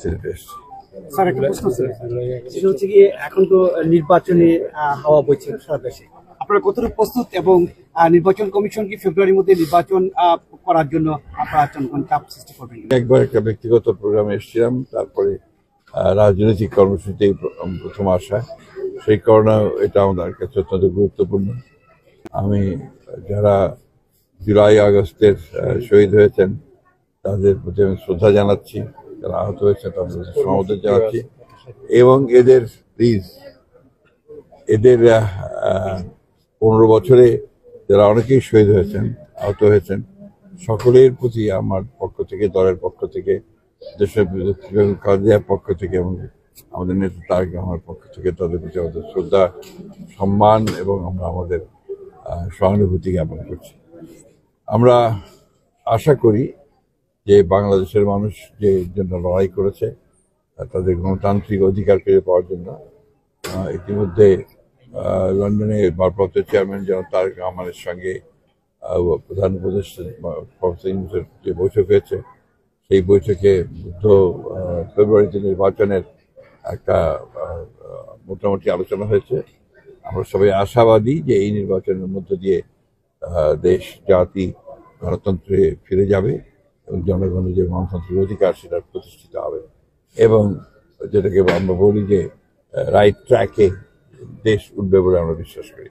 সিলেটে এসেছি। স্যার, একটা প্রশ্ন ছিল, সেটা হচ্ছে গিয়ে এখন তো নির্বাচনী হাওয়া বইছে সারা দেশে, আপনারা কতটুকু প্রস্তুত এবং নির্বাচন কমিশন কি ফেব্রুয়ারির মধ্যে নির্বাচন করার জন্য আপনারা জনগণ চাপ সৃষ্টি করবেন? একবার একটা ব্যক্তিগত প্রোগ্রামে এসেছিলাম, তারপরে রাজনৈতিক কর্মসূচিতে প্রথম আসা, সেই কারণে এটা আমাদের কাছে অত্যন্ত গুরুত্বপূর্ণ। আমি যারা জুলাই আগস্টের শহীদ হয়েছেন তাদের প্রতি আমি শ্রদ্ধা জানাচ্ছি, যারা আহত হয়েছে তাদের প্রতি সমবেদনা জানাচ্ছি, এবং এদের প্লিজ এদের 15 বছরে যারা অনেকেই শহীদ হয়েছেন, আহত হয়েছেন, সকলের প্রতি আমার পক্ষ থেকে, দলের পক্ষ থেকে, দেশের কাজের পক্ষ থেকে এবং আমাদের নেতা তারেক রহমানের পক্ষ থেকে তাদের প্রতি আমাদের শ্রদ্ধা, সম্মান এবং আমরা আমাদের সহানুভূতি জ্ঞাপন করছি। আমরা আশা করি যে বাংলাদেশের মানুষ যে জন্য লড়াই করেছে তাদের গণতান্ত্রিক অধিকার ফিরে পাওয়ার জন্য, ইতিমধ্যে লন্ডনে ভারপ্রাপ্ত চেয়ারম্যান যেন তারেক রহমানের সঙ্গে প্রধান উপদেষ্টা প্রফেসর ইউনূসের যে বৈঠক হয়েছে, সেই বৈঠকে ফেব্রুয়ারিতে নির্বাচনের একটা মোটামুটি আলোচনা হয়েছে। আমরা সবাই আশাবাদী যে এই নির্বাচনের মধ্য দিয়ে দেশ জাতি গণতন্ত্রে ফিরে যাবে এবং জনগণের যে গণতান্ত্রিক অধিকার সেটা প্রতিষ্ঠিত হবে, এবং যেটাকে আমরা বলি যে রাইট ট্র্যাকে দেশ উঠবে বলে আমরা বিশ্বাস করি।